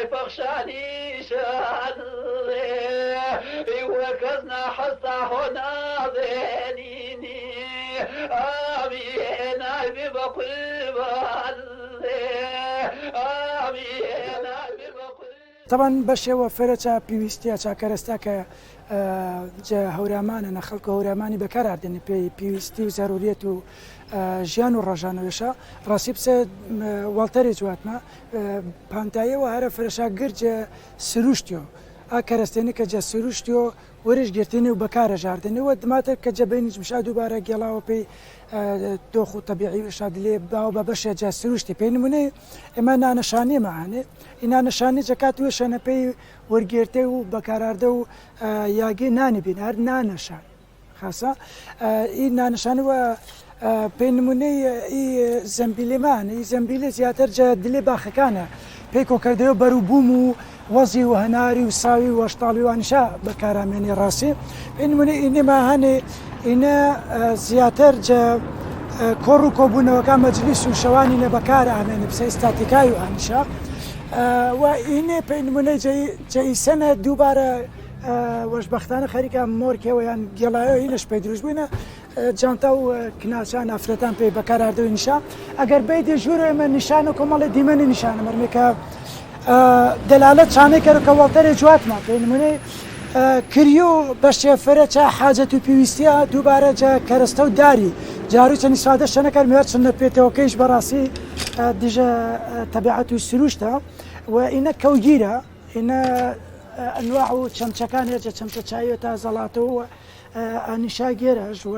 فخشاني شان وكزنا حتى هنا ذنيني آمين بقلب آمين بقلب. طبعا بەشێ وە فەرەچە پێویستیە چاکەرەستا کە جا هەورامانە خەڵکە هەورامانی بەکاردێنێ پێی پێویستی و زارورێت و ژیان و ڕۆژانەوێشە ڕاستی بسێ واڵتەرێ جواتمە پانتاییەوە هەرە فرەشا گرجە سروشتیۆ ئا کەرەستێنی کە جە سروشتیۆ وەرش گرتێنی و بەکارە ژاردنەوە دماتە کە جەبێنیش مشا دووبارە گێڵاوە پێی دۆخ و تەبیعی شادلێ باو بە بەشێ جە سروشتی پێی نمونەی ئێمە نانەشانی مەهانێ ئینانەشانی جەکات وێشەنە پێی وەرگێرتێ و بەکاراردە و یاگی نانی بین هەر نانەشان خاصە ئی نانەشانەوە پێی نمونەی ئی زەمبیلێمان ئی زەمبیلێ زیاتر جە دلێ باخەکانە پێی کۆکردەوە بەروبووم و وەزی و هەناری و ساوی و هەشتاڵی وانشا بەکارامێنی ڕاستی پێی نمونەی ئینێما هەنێ ئینە زیاتر جە کۆڕ و کۆبوونەوەکە مەجلیس و شەوانی نە بەکار ئامێنێ پسە ئستاتیکای و ئانشا و ئینێ پێی نمونەی جەئیسەنە دووبارە وەشبەختانە خەریکە مۆرکەوە یان گێڵایەوە هینەش پێی دروست بووینە جانتا و کناچان ئافرەتان پێی بەکاراردەوەی نیشا ئەگەر بەی دێژورە ئێمە نیشانە کۆمەڵی دیمەنی نیشانە مەرمێکە دەلالەت چانێکەرە کە وەڵتەرێ جواتمان پێی نمونەی کریۆ بەشێ فەرەچە حاجەت و پێویستیە دووبارە جە کەرەستە و داری جاروی چەندی سادە شەنەکەر میوە چندە پێێتەوەکەیش بەڕاستی دیژە تەبیعەت و سروشتە و ئینە کەوگیرە ئینە ئەنواع و چەمچەکان هێجە چەمچە چاوێت تا زەڵاتەوە ئانیشا گێرەش و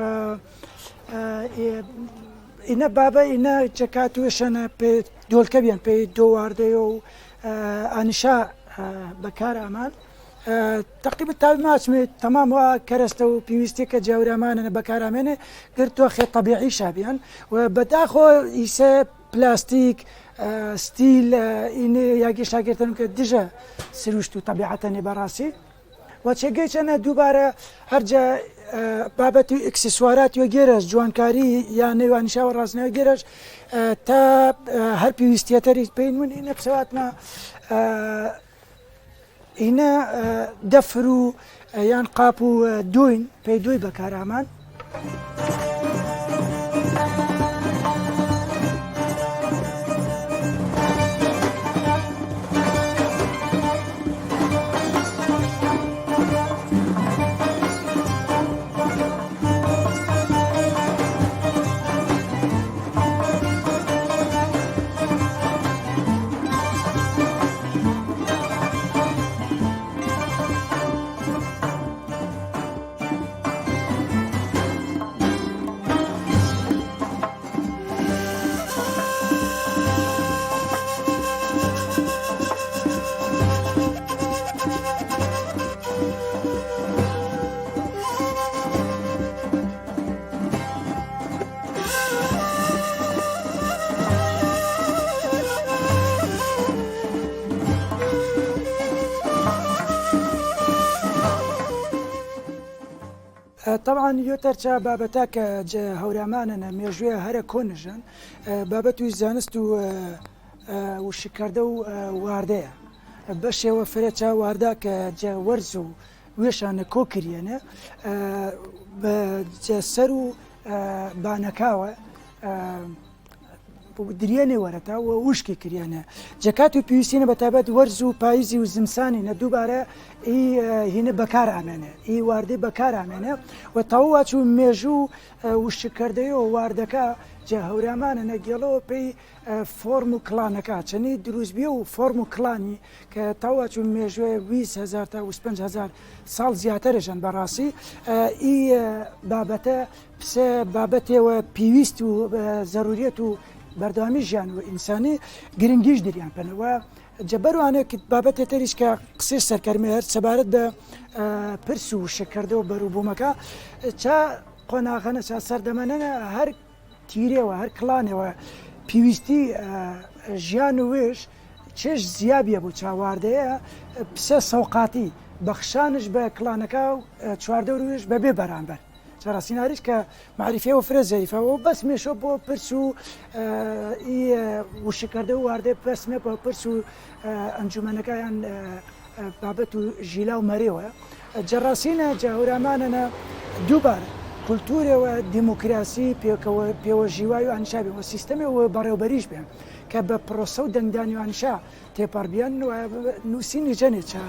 ئینە بابە ئینە جەکات وێشەنە پێ دۆڵکە بیان پێی دۆواردەیە و ئانیشا بەکار ئامان تقریبا تاوی ماچمێت تەمام وە کەرەستە و پێویستی کە جاورامانە بەکارامێنێ گرتووە خێ طبیعی شابیان و بەداخۆ ئیسە پلاستیک ستیل ئینێ یاگی شاگرتن کە دژە سروشت و طبیعەتەنێ بەڕاستی و چێگەی چەنە دووبارە هەرجە بابەتی ئەکسسوارات و گێرەش جوانکاری یان نێوانیشاوە ڕاستنەوە گێرەش تا هەر پێویستیەتەری پێین من ئینە پسەواتمە ئینە دەفر و یان قاپ و دوین پێی دوی بەکارامان طبعا یۆتەرچە بابەتا کە هەورامانە مێژوێ هەرە کۆنژن بابەت و زانست و شکردە و واردەیە بەشێوە فرەچە واردا کە وەرز و وێشانە کۆکریێنە سەر و بانەکاوە درێنێ وەرەتا و وشکی کریانە جەکات و پێویستینە بەتابەت وەرز و پاییزی و زمسانی نە دووبارە هینە بەکار ئامێنێ ئی واردەی بەکار ئامێنێ و تەواچ و مێژوو وشکردەی و واردەکە جە هەورامانە نەگەڵەوە پێی فۆرم و کلانەکە چەنی دروستبیە و فۆرم و کلانی کە تەواچ و مێژوێ 20,000 تا 25,000 ساڵ زیاترەژەن بەڕاستی ئی بابەتە پسە بابەتێوە پێویست و زەروریەت و بەردەوامی ژیان و ئینسانی گرنگیش دریان پێنەوە جەبەروانە بابەتێ تەریش کە قسەی سەرکەرمێ هەر سەبارەت بە پرس و شکردە و بەروبوومەکە چا قۆناغەنە چا سەردەمەنە هەر تیرێەوە هەر کلانەوە پێویستی ژیان و وێش چێش زیابیە بوو چاواردەیە پسە سەوقاتی بەخشانش بە کلانەکە و چواردە وێش بەبێ بەرامبەر جراسیناریش کە معریفێ و فرە زەیفە و بەس مێشۆ بۆ پرس و وشکردە و واردێ پرسمێ بۆ پرس و ئەنجومەنەکەیان بابەت و ژیلا و مەرێوە جەڕاستینە جاهورامانەنە دووبارە کولتورێەوە دیموکراسی پێوە ژیوای و ئەنشابێ و سیستەمێەوە بەڕێوبەریش بێن کە بە پرۆسە و دەنگدانی و ئەنشا تێپەڕبیان نووسینی جەنێ چا